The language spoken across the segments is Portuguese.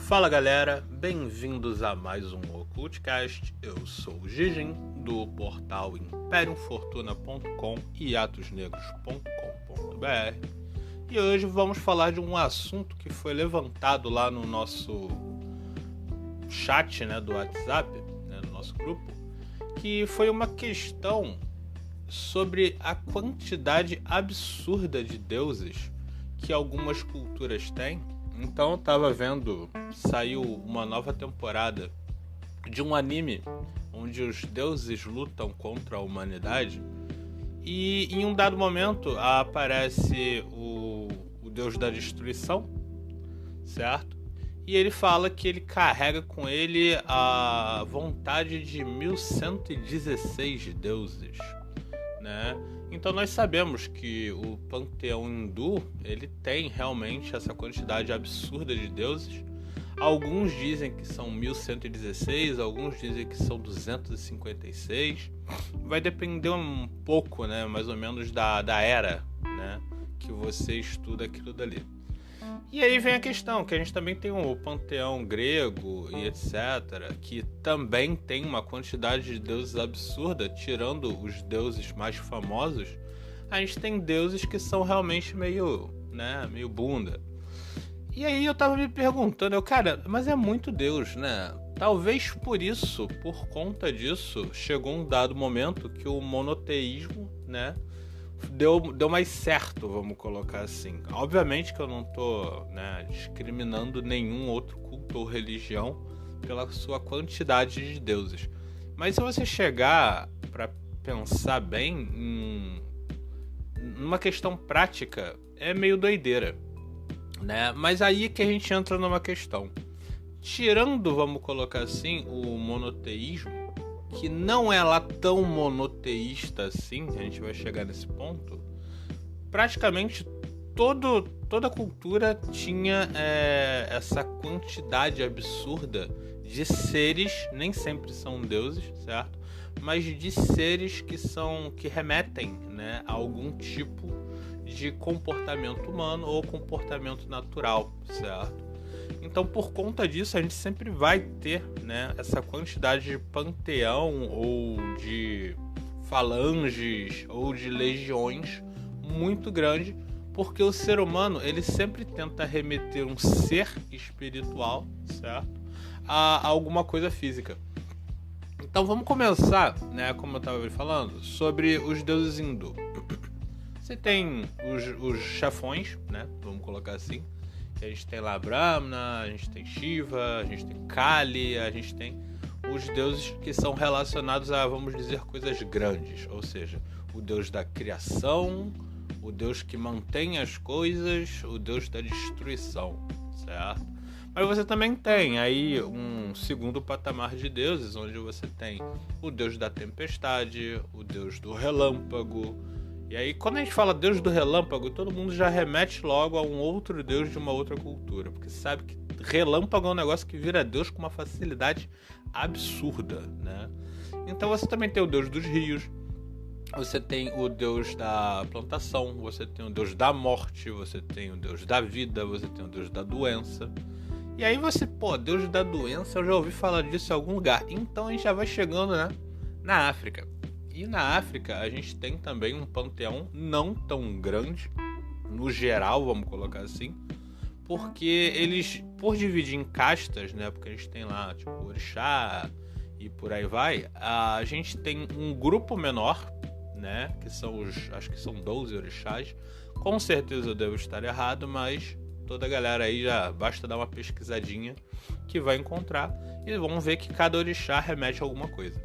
Fala galera, bem-vindos a mais um Ocultcast. Eu sou o Gigin, do portal imperiumfortuna.com e atosnegros.com.br, e hoje vamos falar de um assunto que foi levantado lá no nosso chat, do WhatsApp, no nosso grupo, que foi uma questão sobre a quantidade absurda de deuses que algumas culturas têm. Então eu tava vendo, saiu uma nova temporada de um anime onde os deuses lutam contra a humanidade, e em um dado momento aparece o deus da destruição, certo? E ele fala que ele carrega com ele a vontade de 1116 deuses, né? Então nós sabemos que o panteão hindu, ele tem realmente essa quantidade absurda de deuses. Alguns dizem que são 1116, alguns dizem que são 256. Vai depender um pouco, mais ou menos da era, que você estuda aquilo dali. E aí vem a questão, que a gente também tem o panteão grego e etc, que também tem uma quantidade de deuses absurda. Tirando os deuses mais famosos, a gente tem deuses que são realmente meio bunda. E aí eu tava me perguntando, cara, mas é muito deus, né? Talvez por isso, por conta disso, chegou um dado momento que o monoteísmo, deu mais certo, vamos colocar assim. Obviamente que eu não tô discriminando nenhum outro culto ou religião pela sua quantidade de deuses. Mas se você chegar para pensar bem numa questão prática, é meio doideira, Mas aí que a gente entra numa questão. Tirando, vamos colocar assim, o monoteísmo, que não é lá tão monoteísta assim, a gente vai chegar nesse ponto. Praticamente toda cultura tinha essa quantidade absurda de seres, nem sempre são deuses, certo? Mas de seres que remetem, a algum tipo de comportamento humano ou comportamento natural, certo? Então, por conta disso, a gente sempre vai ter, essa quantidade de panteão ou de falanges ou de legiões muito grande, porque o ser humano, ele sempre tenta remeter um ser espiritual, certo, a alguma coisa física. Então, vamos começar, como eu estava falando, sobre os deuses hindu. Você tem os chefões, vamos colocar assim. A gente tem lá Brahma, a gente tem Shiva, a gente tem Kali, a gente tem os deuses que são relacionados a, vamos dizer, coisas grandes. Ou seja, o deus da criação, o deus que mantém as coisas, o deus da destruição, certo? Mas você também tem aí um segundo patamar de deuses, onde você tem o deus da tempestade, o deus do relâmpago. E aí, quando a gente fala Deus do relâmpago, todo mundo já remete logo a um outro Deus de uma outra cultura. Porque sabe que relâmpago é um negócio que vira Deus com uma facilidade absurda, Então você também tem o Deus dos rios, você tem o Deus da plantação, você tem o Deus da morte, você tem o Deus da vida, você tem o Deus da doença. E aí você, Deus da doença, eu já ouvi falar disso em algum lugar. Então a gente já vai chegando, na África. E na África a gente tem também um panteão não tão grande, no geral, vamos colocar assim, porque eles, por dividir em castas, porque a gente tem lá, tipo, orixá e por aí vai, a gente tem um grupo menor, que são acho que são 12 orixás, com certeza eu devo estar errado, mas toda a galera aí já basta dar uma pesquisadinha que vai encontrar, e vão ver que cada orixá remete a alguma coisa.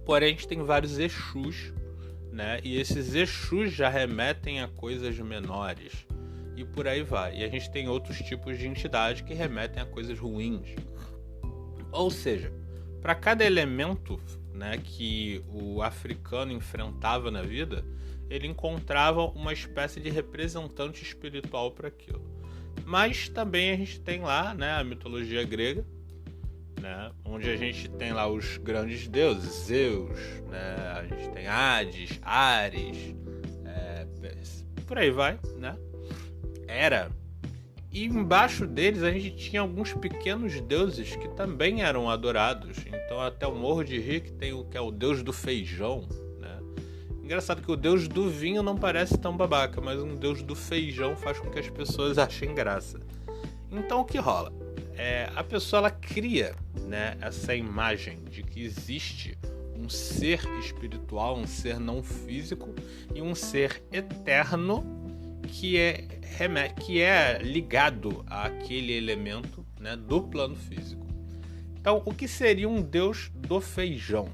Porém, a gente tem vários Exus, e esses Exus já remetem a coisas menores, e por aí vai. E a gente tem outros tipos de entidade que remetem a coisas ruins. Ou seja, para cada elemento, que o africano enfrentava na vida, ele encontrava uma espécie de representante espiritual para aquilo. Mas também a gente tem lá, a mitologia grega, onde a gente tem lá os grandes deuses, Zeus, a gente tem Hades, Ares, por aí vai, Hera. E embaixo deles a gente tinha alguns pequenos deuses que também eram adorados. Então até o Morro de Rio que tem o que é o deus do feijão, né? Engraçado que o deus do vinho não parece tão babaca, mas um deus do feijão faz com que as pessoas achem graça. Então o que rola? A pessoa ela cria, né, essa imagem de que existe um ser espiritual, um ser não físico e um ser eterno que é ligado àquele elemento, né, do plano físico. Então, o que seria um deus do feijão?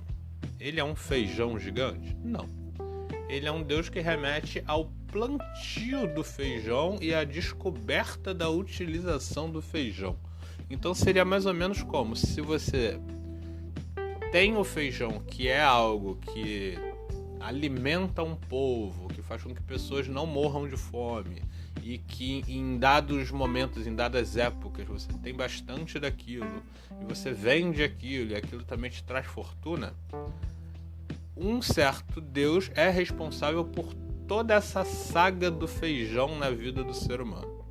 Ele é um feijão gigante? Não. Ele é um deus que remete ao plantio do feijão e à descoberta da utilização do feijão. Então seria mais ou menos como se você tem o feijão, que é algo que alimenta um povo, que faz com que pessoas não morram de fome e que em dados momentos, em dadas épocas, você tem bastante daquilo e você vende aquilo e aquilo também te traz fortuna. Um certo Deus é responsável por toda essa saga do feijão na vida do ser humano.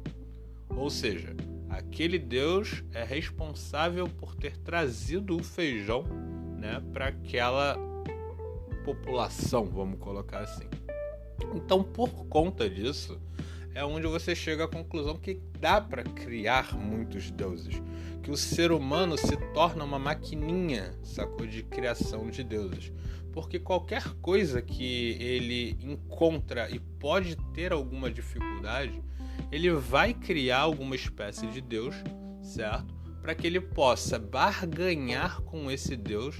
Ou seja, aquele Deus é responsável por ter trazido o feijão, né, para aquela população, vamos colocar assim. Então, por conta disso, é onde você chega à conclusão que dá para criar muitos deuses, que o ser humano se torna uma maquininha, sacou, de criação de deuses. Porque qualquer coisa que ele encontra e pode ter alguma dificuldade, ele vai criar alguma espécie de Deus, certo? Para que ele possa barganhar com esse Deus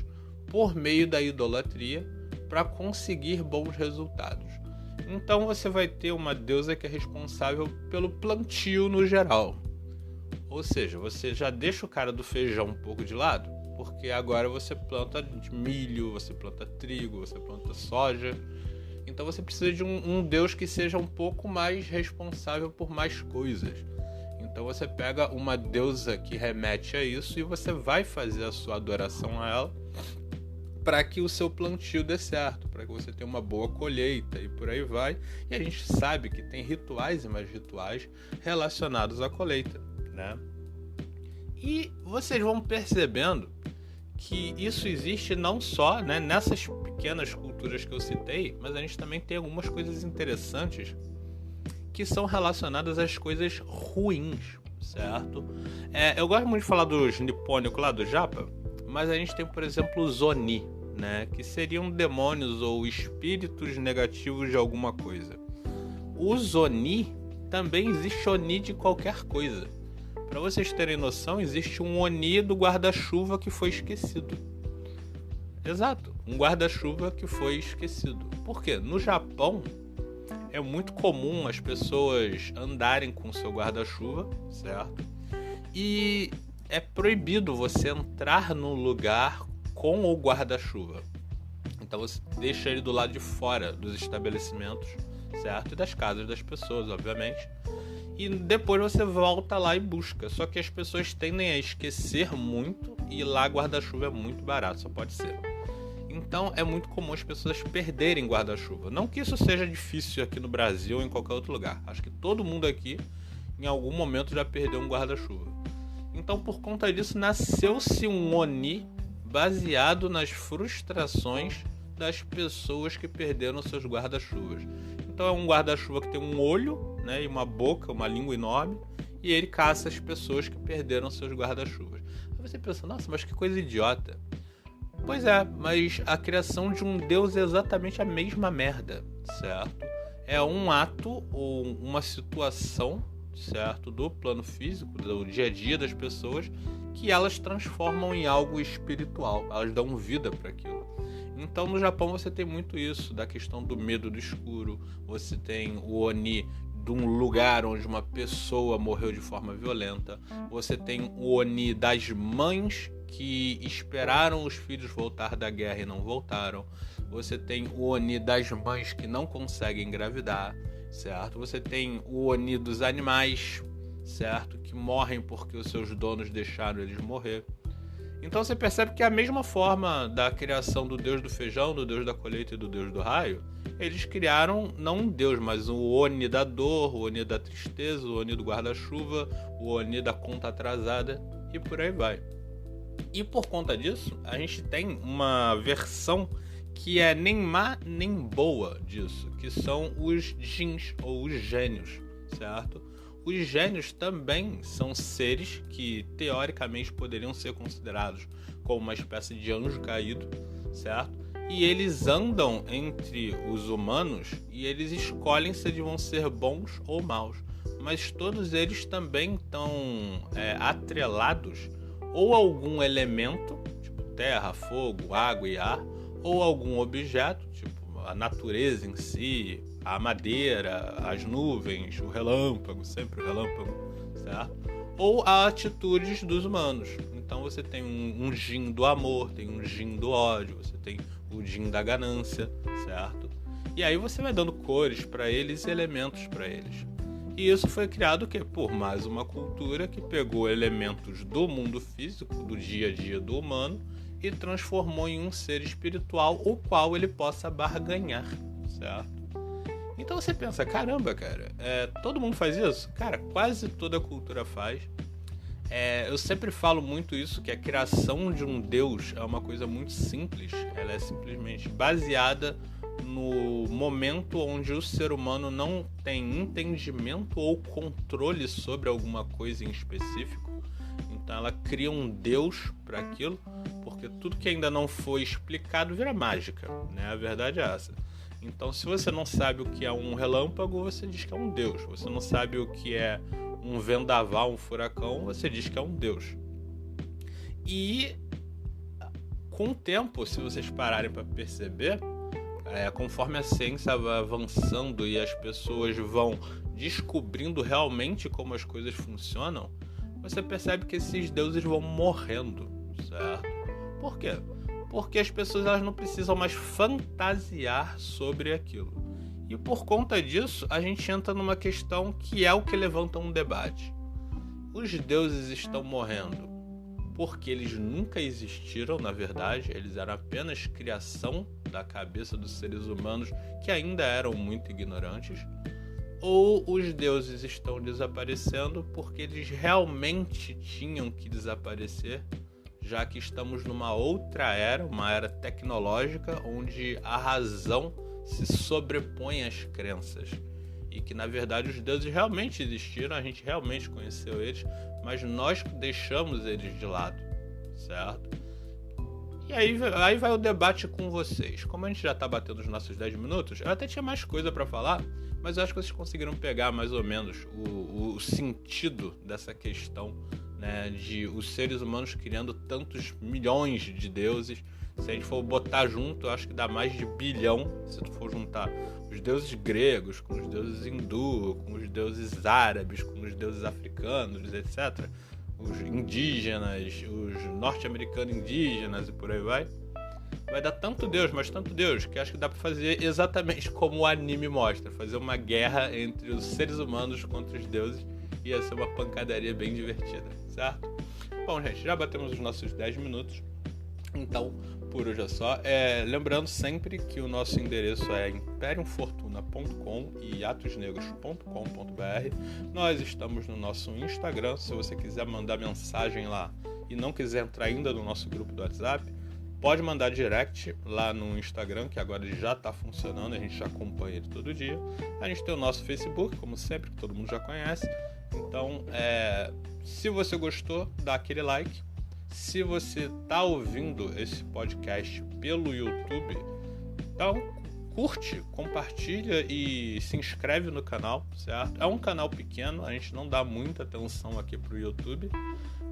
por meio da idolatria para conseguir bons resultados. Então você vai ter uma deusa que é responsável pelo plantio no geral. Ou seja, você já deixa o cara do feijão um pouco de lado, porque agora você planta milho, você planta trigo, você planta soja. Então você precisa de um Deus que seja um pouco mais responsável por mais coisas. Então você pega uma deusa que remete a isso e você vai fazer a sua adoração a ela para que o seu plantio dê certo, para que você tenha uma boa colheita e por aí vai. E a gente sabe que tem rituais e mais rituais relacionados à colheita, né? E vocês vão percebendo que isso existe não só, né, nessas pequenas culturas que eu citei, mas a gente também tem algumas coisas interessantes que são relacionadas às coisas ruins, certo? Eu gosto muito de falar dos nipônicos lá do Japa, mas a gente tem, por exemplo, os Oni, né, que seriam demônios ou espíritos negativos de alguma coisa. Os Oni, também existe Oni de qualquer coisa. Para vocês terem noção, existe um Oni do guarda-chuva que foi esquecido. Exato, um guarda-chuva que foi esquecido. Por quê? No Japão, é muito comum as pessoas andarem com seu guarda-chuva, certo? E é proibido você entrar no lugar com o guarda-chuva. Então você deixa ele do lado de fora dos estabelecimentos, certo? E das casas das pessoas, obviamente. E depois você volta lá e busca. Só que as pessoas tendem a esquecer muito e lá guarda-chuva é muito barato, só pode ser. Então é muito comum as pessoas perderem guarda-chuva. Não que isso seja difícil aqui no Brasil ou em qualquer outro lugar. Acho que todo mundo aqui em algum momento já perdeu um guarda-chuva. Então por conta disso nasceu-se um Oni baseado nas frustrações das pessoas que perderam seus guarda-chuvas. Então é um guarda-chuva que tem um olho, né, e uma boca, uma língua enorme, e ele caça as pessoas que perderam seus guarda-chuvas. Aí você pensa, nossa, mas que coisa idiota. Pois é, mas a criação de um Deus é exatamente a mesma merda, certo? É um ato ou uma situação, certo, do plano físico, do dia a dia das pessoas, que elas transformam em algo espiritual, elas dão vida para aquilo. Então no Japão você tem muito isso, da questão do medo do escuro, você tem o Oni de um lugar onde uma pessoa morreu de forma violenta, você tem o Oni das mães que esperaram os filhos voltar da guerra e não voltaram, você tem o Oni das mães que não conseguem engravidar, certo? Você tem o Oni dos animais, certo? Que morrem porque os seus donos deixaram eles morrer. Então você percebe que é a mesma forma da criação do deus do feijão, do deus da colheita e do deus do raio, eles criaram não um deus, mas o Oni da dor, o Oni da tristeza, o Oni do guarda-chuva, o Oni da conta atrasada e por aí vai. E por conta disso, a gente tem uma versão que é nem má nem boa disso, que são os djinns ou os gênios, certo? Os gênios também são seres que teoricamente poderiam ser considerados como uma espécie de anjo caído, certo? E eles andam entre os humanos e eles escolhem se eles vão ser bons ou maus. Mas todos eles também estão atrelados ou a algum elemento, tipo terra, fogo, água e ar, ou algum objeto, tipo a natureza em si, a madeira, as nuvens, o relâmpago, sempre o relâmpago, certo? Ou a atitudes dos humanos. Então você tem um djinn do amor, tem um djinn do ódio, você tem o djinn da ganância, certo? E aí você vai dando cores para eles e elementos para eles. E isso foi criado por mais uma cultura que pegou elementos do mundo físico, do dia a dia do humano, e transformou em um ser espiritual o qual ele possa barganhar, certo? Então você pensa, caramba, cara, todo mundo faz isso? Cara, quase toda cultura faz. Eu sempre falo muito isso, que a criação de um deus é uma coisa muito simples. Ela é simplesmente baseada no momento onde o ser humano não tem entendimento ou controle sobre alguma coisa em específico. Então ela cria um deus para aquilo, porque tudo que ainda não foi explicado vira mágica, né? A verdade é essa. Então, se você não sabe o que é um relâmpago, você diz que é um deus. Você não sabe o que é um vendaval, um furacão, você diz que é um deus. E com o tempo, se vocês pararem para perceber, conforme a ciência vai avançando e as pessoas vão descobrindo realmente como as coisas funcionam, você percebe que esses deuses vão morrendo, certo? Por quê? Porque as pessoas elas não precisam mais fantasiar sobre aquilo. E por conta disso, a gente entra numa questão que é o que levanta um debate. Os deuses estão morrendo porque eles nunca existiram, na verdade, eles eram apenas criação da cabeça dos seres humanos que ainda eram muito ignorantes, ou os deuses estão desaparecendo porque eles realmente tinham que desaparecer, já que estamos numa outra era, uma era tecnológica, onde a razão se sobrepõe às crenças. E que, na verdade, os deuses realmente existiram, a gente realmente conheceu eles, mas nós deixamos eles de lado, certo? E aí vai o debate com vocês. Como a gente já está batendo os nossos 10 minutos, eu até tinha mais coisa para falar, mas eu acho que vocês conseguiram pegar mais ou menos o sentido dessa questão, né, de os seres humanos criando tantos milhões de deuses. Se a gente for botar junto, eu acho que dá mais de bilhão, se tu for juntar os deuses gregos com os deuses hindu, com os deuses árabes, com os deuses africanos, etc. Os indígenas, os norte-americanos indígenas e por aí vai. Vai dar tanto deus, mas tanto deus, que acho que dá pra fazer exatamente como o anime mostra. Fazer uma guerra entre os seres humanos contra os deuses. Ia ser uma pancadaria bem divertida, certo? Bom, gente, já batemos os nossos 10 minutos. Então, por hoje é só. Lembrando sempre que o nosso endereço é imperiumfortuna.com e atosnegros.com.br. Nós estamos no nosso Instagram. Se você quiser mandar mensagem lá e não quiser entrar ainda no nosso grupo do WhatsApp, pode mandar direct lá no Instagram, que agora ele já está funcionando, a gente já acompanha ele todo dia. A gente tem o nosso Facebook, como sempre, que todo mundo já conhece. Então, se você gostou, dá aquele like. Se você está ouvindo esse podcast pelo YouTube, então curte, compartilha e se inscreve no canal, certo? É um canal pequeno, a gente não dá muita atenção aqui para o YouTube,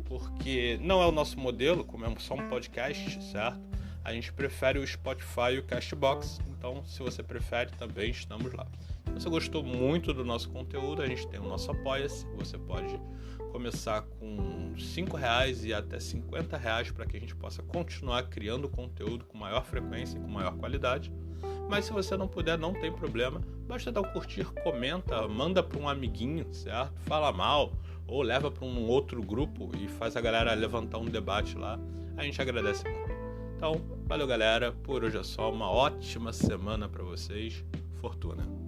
porque não é o nosso modelo, como é só um podcast, certo? A gente prefere o Spotify e o Castbox, então se você prefere também estamos lá. Se você gostou muito do nosso conteúdo, a gente tem o nosso Apoia-se, você pode começar com R$5 e até R$50 para que a gente possa continuar criando conteúdo com maior frequência e com maior qualidade. Mas se você não puder, não tem problema, basta dar um curtir, comenta, manda para um amiguinho, certo? Fala mal, ou leva para um outro grupo e faz a galera levantar um debate lá. A gente agradece muito. Então, Valeu, galera. Por hoje é só. Uma ótima semana para vocês. Fortuna.